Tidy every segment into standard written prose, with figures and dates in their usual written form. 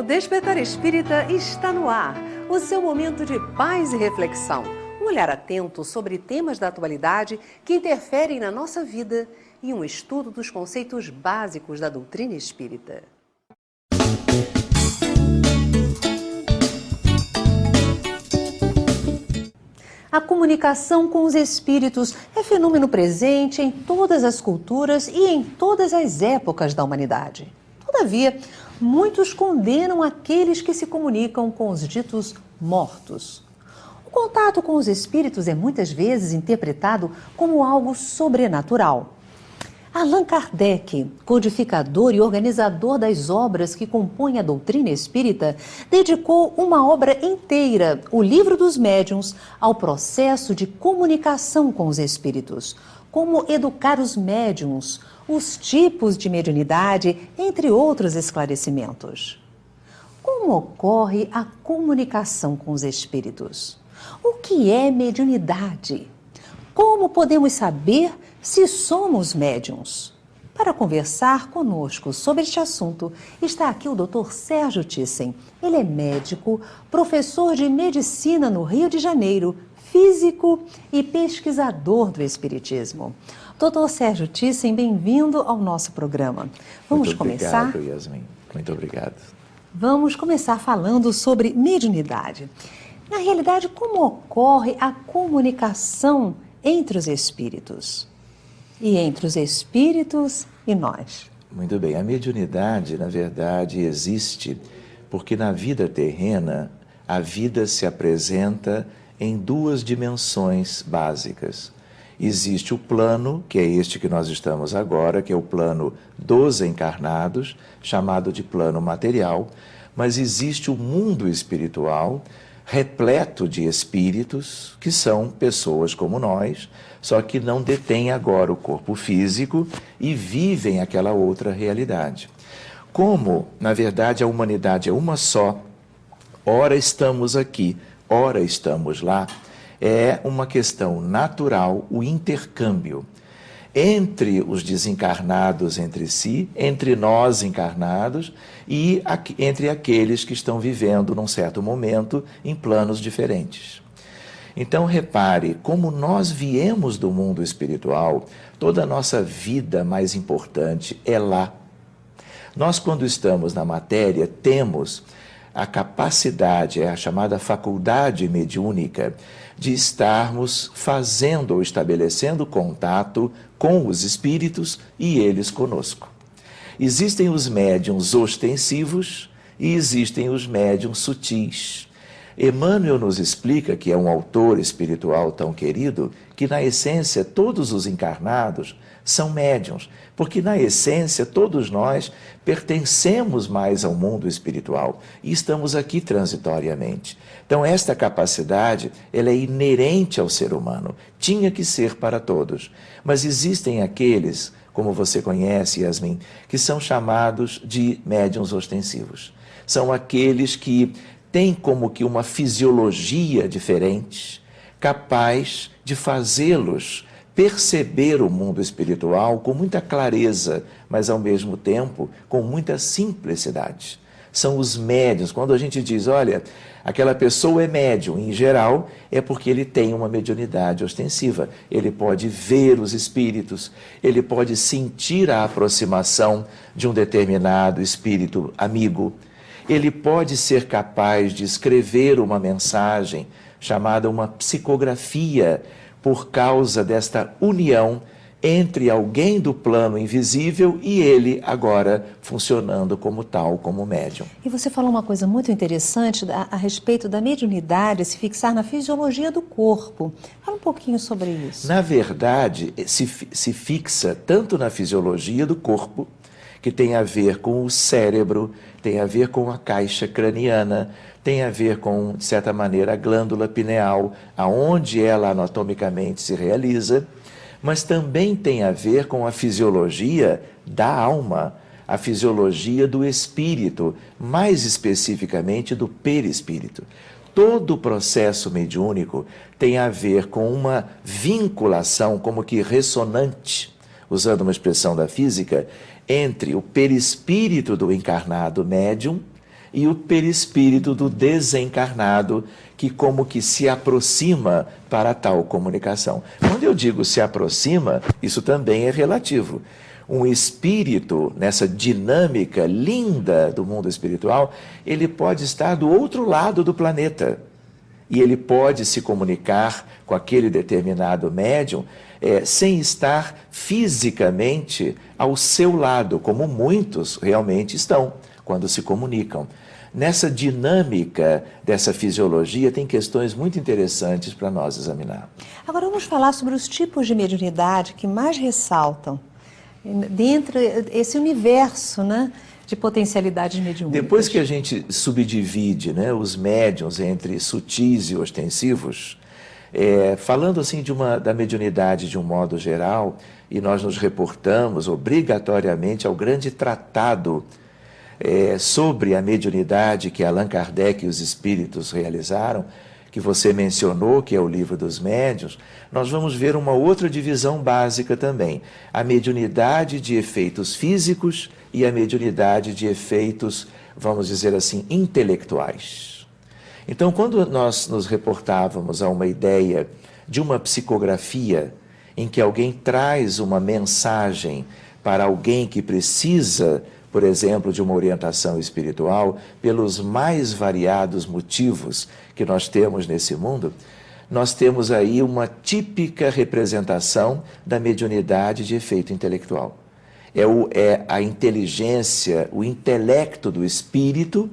Despertar Espírita está no ar, o seu momento de paz e reflexão. Um olhar atento sobre temas da atualidade que interferem na nossa vida e um estudo dos conceitos básicos da doutrina espírita. A comunicação com os espíritos é fenômeno presente em todas as culturas e em todas as épocas da humanidade. Todavia, muitos condenam aqueles que se comunicam com os ditos mortos. O contato com os espíritos é muitas vezes interpretado como algo sobrenatural. Allan Kardec, codificador e organizador das obras que compõem a doutrina espírita, dedicou uma obra inteira, o Livro dos Médiuns, ao processo de comunicação com os espíritos, como educar os médiuns, os tipos de mediunidade, entre outros esclarecimentos. Como ocorre a comunicação com os espíritos? O que é mediunidade? Como podemos saber se somos médiuns? Para conversar conosco sobre este assunto, está aqui o Dr. Sérgio Thyssen. Ele é médico, professor de medicina no Rio de Janeiro, físico e pesquisador do Espiritismo. Dr. Sérgio Thyssen, bem-vindo ao nosso programa. Vamos começar? Muito obrigado, Yasmin. Muito obrigado. Vamos começar falando sobre mediunidade. Na realidade, como ocorre a comunicação entre os espíritos e entre os espíritos e nós? Muito bem, a mediunidade, na verdade, existe porque na vida terrena a vida se apresenta em duas dimensões básicas. Existe o plano, que é este que nós estamos agora, que é o plano dos encarnados, chamado de plano material, mas existe o mundo espiritual, repleto de espíritos, que são pessoas como nós, só que não detêm agora o corpo físico e vivem aquela outra realidade. Como, na verdade, a humanidade é uma só, ora estamos aqui, ora estamos lá, é uma questão natural o intercâmbio entre os desencarnados entre si, entre nós encarnados e entre aqueles que estão vivendo num certo momento em planos diferentes. Então repare, como nós viemos do mundo espiritual, toda a nossa vida mais importante é lá. Nós, quando estamos na matéria, temos a capacidade, é a chamada faculdade mediúnica, de estarmos fazendo ou estabelecendo contato com os espíritos e eles conosco. Existem os médiuns ostensivos e existem os médiuns sutis. Emmanuel nos explica, que é um autor espiritual tão querido, que na essência todos os encarnados são médiuns, porque na essência todos nós pertencemos mais ao mundo espiritual e estamos aqui transitoriamente. Então esta capacidade, ela é inerente ao ser humano, tinha que ser para todos, mas existem aqueles, como você conhece, Yasmin, que são chamados de médiuns ostensivos. São aqueles que têm como que uma fisiologia diferente, capaz de fazê-los perceber o mundo espiritual com muita clareza, mas ao mesmo tempo com muita simplicidade. São os médiuns. Quando a gente diz, olha, aquela pessoa é médium, em geral, é porque ele tem uma mediunidade ostensiva. Ele pode ver os espíritos, ele pode sentir a aproximação de um determinado espírito amigo, ele pode ser capaz de escrever uma mensagem chamada uma psicografia, por causa desta união entre alguém do plano invisível e ele agora funcionando como tal, como médium. E você falou uma coisa muito interessante a respeito da mediunidade se fixar na fisiologia do corpo. Fala um pouquinho sobre isso. Na verdade, se fixa tanto na fisiologia do corpo, que tem a ver com o cérebro, tem a ver com a caixa craniana, tem a ver com, de certa maneira, a glândula pineal, aonde ela anatomicamente se realiza, mas também tem a ver com a fisiologia da alma, a fisiologia do espírito, mais especificamente do perispírito. Todo o processo mediúnico tem a ver com uma vinculação, como que ressonante, usando uma expressão da física, entre o perispírito do encarnado médium e o perispírito do desencarnado, que como que se aproxima para tal comunicação. Quando eu digo se aproxima, isso também é relativo. Um espírito, nessa dinâmica linda do mundo espiritual, ele pode estar do outro lado do planeta. E ele pode se comunicar com aquele determinado médium sem estar fisicamente ao seu lado, como muitos realmente estão quando se comunicam. Nessa dinâmica dessa fisiologia tem questões muito interessantes para nós examinar. Agora vamos falar sobre os tipos de mediunidade que mais ressaltam dentro desse universo, né, de potencialidades mediúnicas. Depois que a gente subdivide, né, os médiuns entre sutis e ostensivos, falando assim da mediunidade de um modo geral, e nós nos reportamos obrigatoriamente ao grande tratado sobre a mediunidade que Allan Kardec e os espíritos realizaram, que você mencionou, que é o Livro dos Médiuns, nós vamos ver uma outra divisão básica também, a mediunidade de efeitos físicos e a mediunidade de efeitos, vamos dizer assim, intelectuais. Então, quando nós nos reportávamos a uma ideia de uma psicografia em que alguém traz uma mensagem para alguém que precisa, por exemplo, de uma orientação espiritual, pelos mais variados motivos que nós temos nesse mundo, nós temos aí uma típica representação da mediunidade de efeito intelectual. É a inteligência, o intelecto do espírito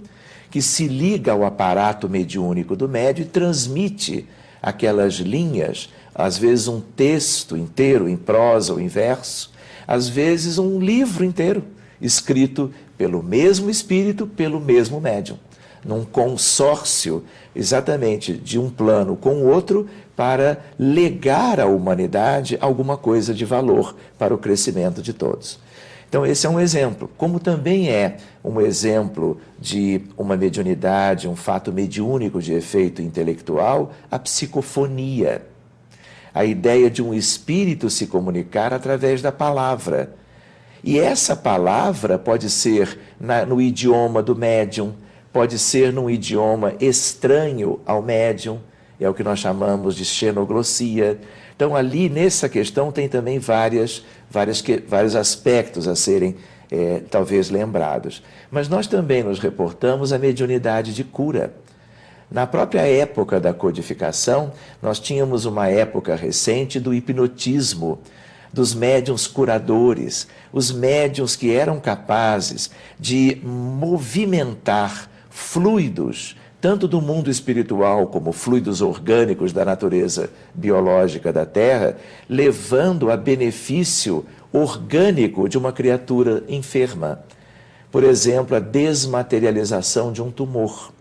que se liga ao aparato mediúnico do médium e transmite aquelas linhas, às vezes um texto inteiro, em prosa ou em verso, às vezes um livro inteiro, escrito pelo mesmo espírito, pelo mesmo médium, num consórcio exatamente de um plano com o outro para legar à humanidade alguma coisa de valor para o crescimento de todos. Então esse é um exemplo, como também é um exemplo de uma mediunidade, um fato mediúnico de efeito intelectual, a psicofonia. A ideia de um espírito se comunicar através da palavra. E essa palavra pode ser no idioma do médium, pode ser num idioma estranho ao médium, é o que nós chamamos de xenoglossia. Então ali nessa questão tem também vários aspectos a serem talvez lembrados. Mas nós também nos reportamos a mediunidade de cura. Na própria época da codificação, nós tínhamos uma época recente do hipnotismo, dos médiuns curadores, os médiuns que eram capazes de movimentar fluidos, tanto do mundo espiritual como fluidos orgânicos da natureza biológica da Terra, levando a benefício orgânico de uma criatura enferma. Por exemplo, a desmaterialização de um tumor.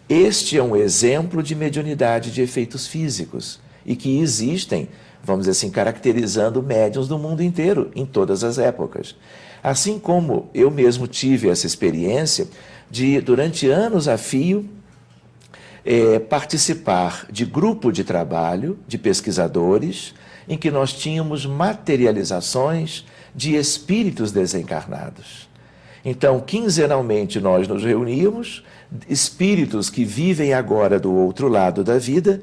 Este é um exemplo de mediunidade de efeitos físicos e que existem, vamos dizer assim, caracterizando médiuns do mundo inteiro, em todas as épocas. Assim como eu mesmo tive essa experiência de, durante anos a fio, participar de grupo de trabalho de pesquisadores em que nós tínhamos materializações de espíritos desencarnados. Então, quinzenalmente nós nos reuníamos, espíritos que vivem agora do outro lado da vida,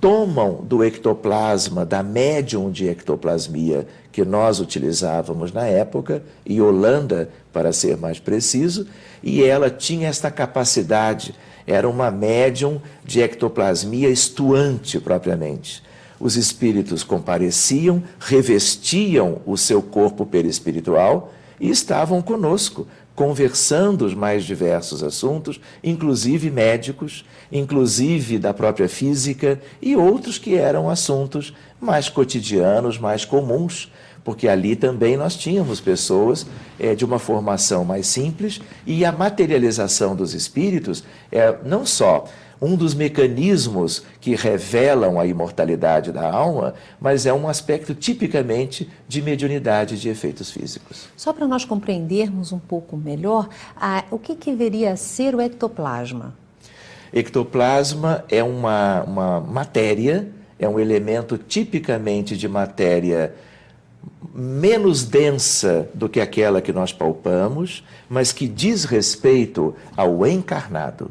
tomam do ectoplasma, da médium de ectoplasmia que nós utilizávamos na época, Yolanda, para ser mais preciso, e ela tinha esta capacidade, era uma médium de ectoplasmia estuante propriamente. Os espíritos compareciam, revestiam o seu corpo perispiritual e estavam conosco, conversando os mais diversos assuntos, inclusive médicos, inclusive da própria física e outros que eram assuntos mais cotidianos, mais comuns, porque ali também nós tínhamos pessoas de uma formação mais simples e a materialização dos espíritos é não só um dos mecanismos que revelam a imortalidade da alma, mas é um aspecto tipicamente de mediunidade de efeitos físicos. Só para nós compreendermos um pouco melhor, o que deveria ser o ectoplasma? Ectoplasma é uma matéria, é um elemento tipicamente de matéria menos densa do que aquela que nós palpamos, mas que diz respeito ao encarnado.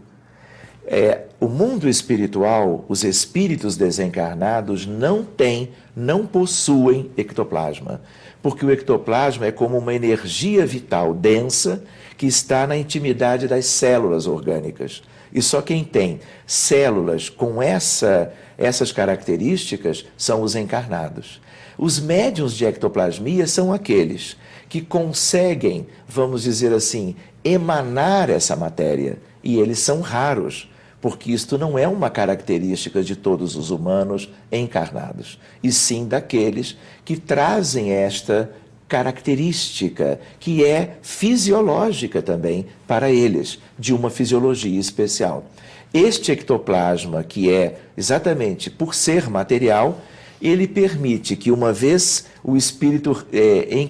O mundo espiritual, os espíritos desencarnados não possuem ectoplasma, porque o ectoplasma é como uma energia vital densa que está na intimidade das células orgânicas. E só quem tem células com essas características são os encarnados. Os médiuns de ectoplasmia são aqueles que conseguem, vamos dizer assim, emanar essa matéria, e eles são raros, porque isto não é uma característica de todos os humanos encarnados, e sim daqueles que trazem esta característica, que é fisiológica também para eles, de uma fisiologia especial. Este ectoplasma, que é exatamente por ser material, ele permite que, uma vez o espírito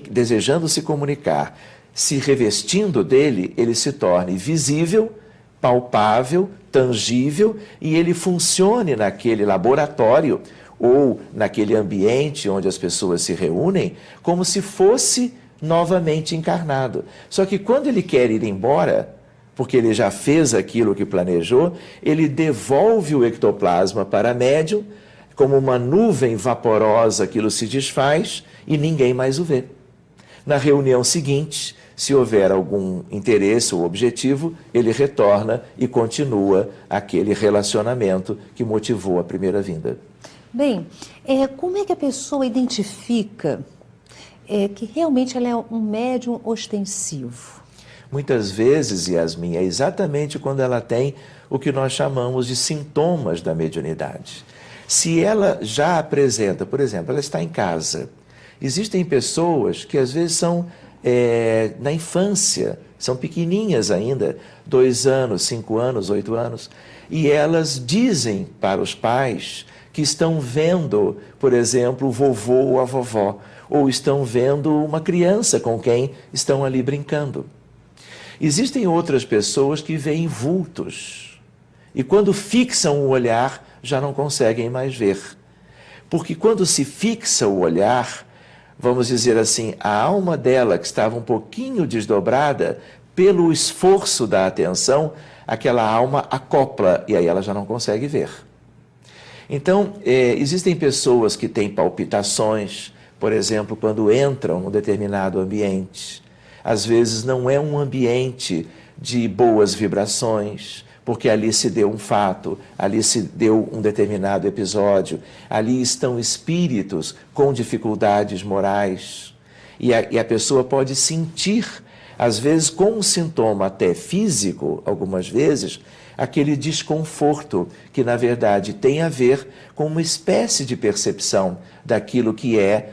desejando se comunicar, se revestindo dele, ele se torne visível, palpável, tangível, e ele funcione naquele laboratório ou naquele ambiente onde as pessoas se reúnem, como se fosse novamente encarnado. Só que quando ele quer ir embora, porque ele já fez aquilo que planejou, ele devolve o ectoplasma para a médium, como uma nuvem vaporosa, aquilo se desfaz e ninguém mais o vê. Na reunião seguinte, se houver algum interesse ou objetivo, ele retorna e continua aquele relacionamento que motivou a primeira vinda. Bem, como é que a pessoa identifica que realmente ela é um médium ostensivo? Muitas vezes, Yasmin, é exatamente quando ela tem o que nós chamamos de sintomas da mediunidade. Se ela já apresenta, por exemplo, ela está em casa, existem pessoas que às vezes são na infância, são pequeninhas ainda, 2 anos, 5 anos, 8 anos, e elas dizem para os pais que estão vendo, por exemplo, o vovô ou a vovó, ou estão vendo uma criança com quem estão ali brincando. Existem outras pessoas que veem vultos, e quando fixam o olhar, já não conseguem mais ver. Porque quando se fixa o olhar, vamos dizer assim, a alma dela, que estava um pouquinho desdobrada, pelo esforço da atenção, aquela alma acopla, e aí ela já não consegue ver. Então, existem pessoas que têm palpitações, por exemplo, quando entram num determinado ambiente. Às vezes não é um ambiente de boas vibrações, porque ali se deu um fato, ali se deu um determinado episódio, ali estão espíritos com dificuldades morais. E a pessoa pode sentir, às vezes com um sintoma até físico, algumas vezes, aquele desconforto que, na verdade, tem a ver com uma espécie de percepção daquilo que é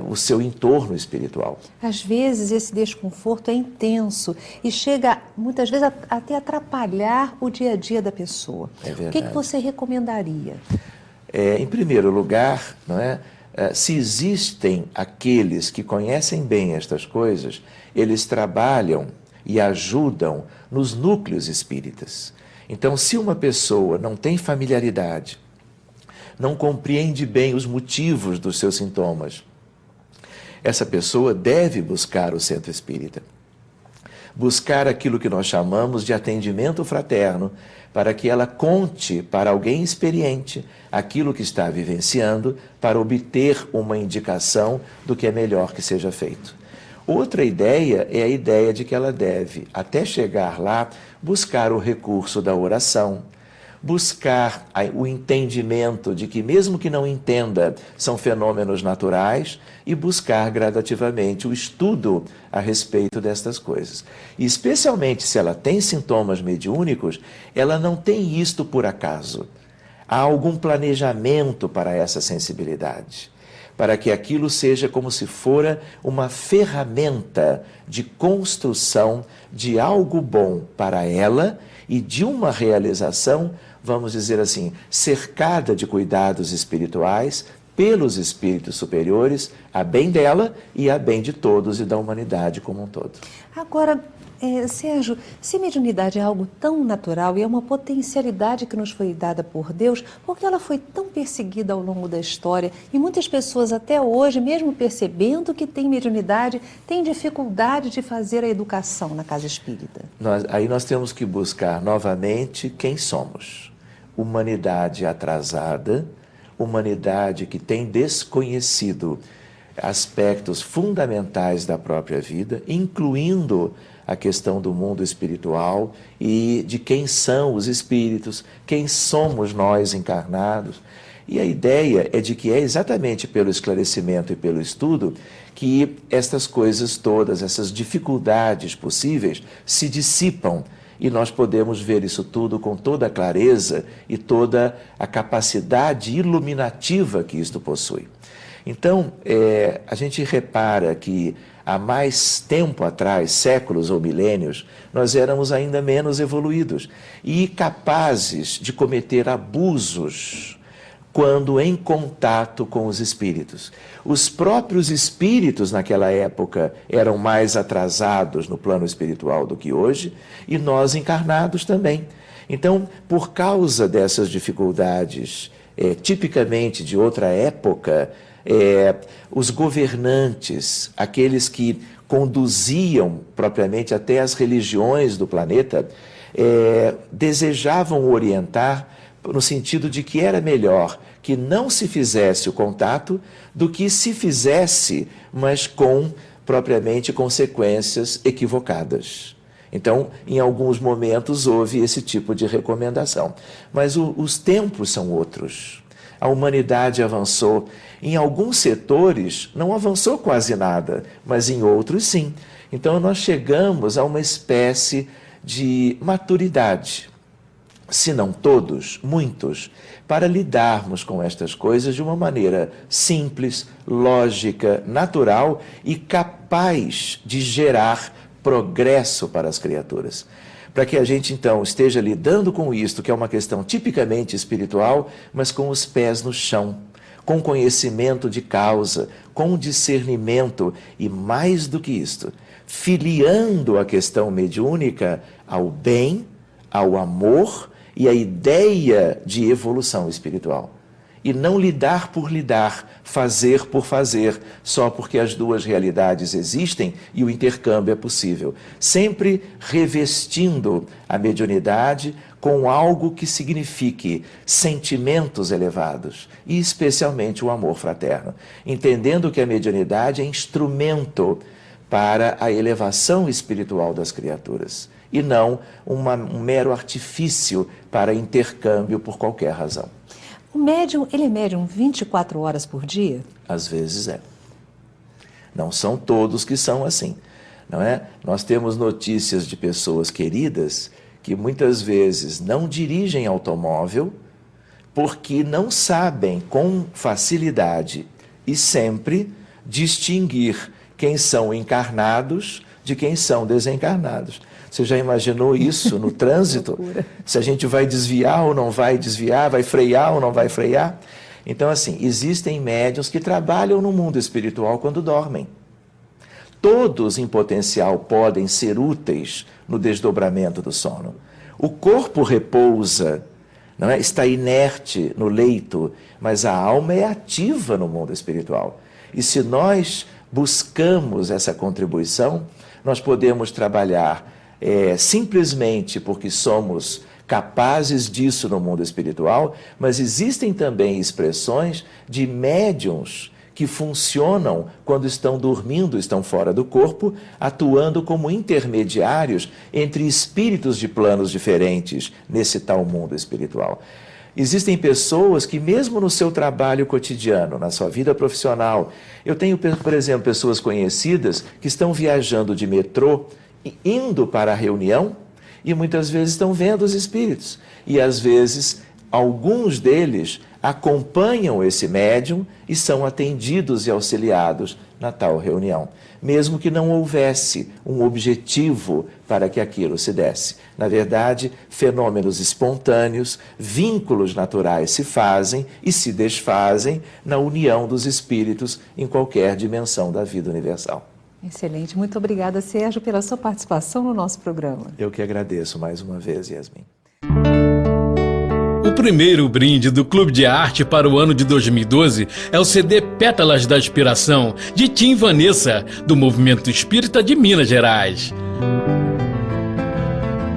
o seu entorno espiritual. Às vezes esse desconforto é intenso e chega, muitas vezes, até atrapalhar o dia a dia da pessoa. É verdade. O que você recomendaria? Em primeiro lugar, não é? Se existem aqueles que conhecem bem estas coisas, eles trabalham e ajudam nos núcleos espíritas. Então, se uma pessoa não tem familiaridade, não compreende bem os motivos dos seus sintomas, essa pessoa deve buscar o centro espírita. Buscar aquilo que nós chamamos de atendimento fraterno, para que ela conte para alguém experiente aquilo que está vivenciando, para obter uma indicação do que é melhor que seja feito. Outra ideia é a ideia de que ela deve, até chegar lá, buscar o recurso da oração, buscar o entendimento de que, mesmo que não entenda, são fenômenos naturais, e buscar gradativamente o estudo a respeito destas coisas. E especialmente se ela tem sintomas mediúnicos, ela não tem isto por acaso. Há algum planejamento para essa sensibilidade, para que aquilo seja como se fora uma ferramenta de construção de algo bom para ela e de uma realização, vamos dizer assim, cercada de cuidados espirituais, pelos espíritos superiores, a bem dela e a bem de todos e da humanidade como um todo. Agora, Sérgio, se mediunidade é algo tão natural e é uma potencialidade que nos foi dada por Deus, por que ela foi tão perseguida ao longo da história e muitas pessoas até hoje, mesmo percebendo que tem mediunidade, têm dificuldade de fazer a educação na casa espírita? Aí nós temos que buscar novamente quem somos. Humanidade atrasada, humanidade que tem desconhecido aspectos fundamentais da própria vida, incluindo a questão do mundo espiritual e de quem são os espíritos, quem somos nós encarnados. E a ideia é de que é exatamente pelo esclarecimento e pelo estudo que estas coisas todas, essas dificuldades possíveis, se dissipam e nós podemos ver isso tudo com toda a clareza e toda a capacidade iluminativa que isto possui. Então, a gente repara que há mais tempo atrás, séculos ou milênios, nós éramos ainda menos evoluídos e capazes de cometer abusos quando em contato com os espíritos. Os próprios espíritos naquela época eram mais atrasados no plano espiritual do que hoje e nós encarnados também. Então, por causa dessas dificuldades, tipicamente de outra época, os governantes, aqueles que conduziam propriamente até as religiões do planeta, desejavam orientar no sentido de que era melhor que não se fizesse o contato do que se fizesse, mas com propriamente consequências equivocadas. Então, em alguns momentos houve esse tipo de recomendação. Mas os tempos são outros. A humanidade avançou. Em alguns setores não avançou quase nada, mas em outros sim. Então nós chegamos a uma espécie de maturidade, se não todos, muitos, para lidarmos com estas coisas de uma maneira simples, lógica, natural e capaz de gerar progresso para as criaturas. Para que a gente, então, esteja lidando com isto, que é uma questão tipicamente espiritual, mas com os pés no chão, com conhecimento de causa, com discernimento e, mais do que isto, filiando a questão mediúnica ao bem, ao amor e à ideia de evolução espiritual. E não lidar por lidar, fazer por fazer, só porque as duas realidades existem e o intercâmbio é possível. Sempre revestindo a mediunidade com algo que signifique sentimentos elevados, e especialmente o amor fraterno. Entendendo que a mediunidade é instrumento para a elevação espiritual das criaturas, e não um mero artifício para intercâmbio por qualquer razão. O médium, ele é médium 24 horas por dia? Às vezes é. Não são todos que são assim, não é? Nós temos notícias de pessoas queridas que muitas vezes não dirigem automóvel porque não sabem com facilidade e sempre distinguir quem são encarnados de quem são desencarnados. Você já imaginou isso no trânsito? Se a gente vai desviar ou não vai desviar, vai frear ou não vai frear? Então, assim, existem médiuns que trabalham no mundo espiritual quando dormem. Todos, em potencial, podem ser úteis no desdobramento do sono. O corpo repousa, não é? Está inerte no leito, mas a alma é ativa no mundo espiritual. E se nós buscamos essa contribuição, nós podemos trabalhar simplesmente porque somos capazes disso no mundo espiritual, mas existem também expressões de médiuns que funcionam quando estão dormindo, estão fora do corpo, atuando como intermediários entre espíritos de planos diferentes nesse tal mundo espiritual. Existem pessoas que, mesmo no seu trabalho cotidiano, na sua vida profissional, eu tenho, por exemplo, pessoas conhecidas que estão viajando de metrô, indo para a reunião, e muitas vezes estão vendo os espíritos. E às vezes, alguns deles acompanham esse médium e são atendidos e auxiliados na tal reunião, mesmo que não houvesse um objetivo para que aquilo se desse. Na verdade, fenômenos espontâneos, vínculos naturais se fazem e se desfazem na união dos espíritos em qualquer dimensão da vida universal. Excelente. Muito obrigada, Sérgio, pela sua participação no nosso programa. Eu que agradeço mais uma vez, Yasmin. O primeiro brinde do Clube de Arte para o ano de 2012 é o CD Pétalas da Inspiração, de Tim Vanessa, do Movimento Espírita de Minas Gerais.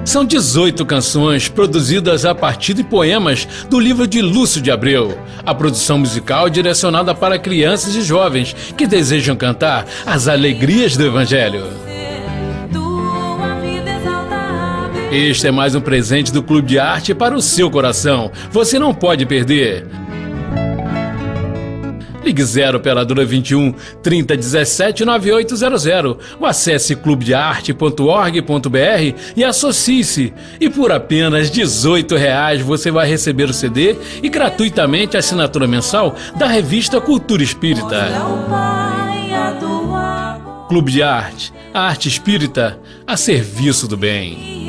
São 18 canções produzidas a partir de poemas do livro de Lúcio de Abreu. A produção musical é direcionada para crianças e jovens que desejam cantar as alegrias do Evangelho. Este é mais um presente do Clube de Arte para o seu coração. Você não pode perder. Ligue 0 operadora 21 3017 9800 ou acesse clubedearte.org.br e associe-se. E por apenas R$18 você vai receber o CD e gratuitamente a assinatura mensal da revista Cultura Espírita. Clube de Arte, a arte espírita a serviço do bem.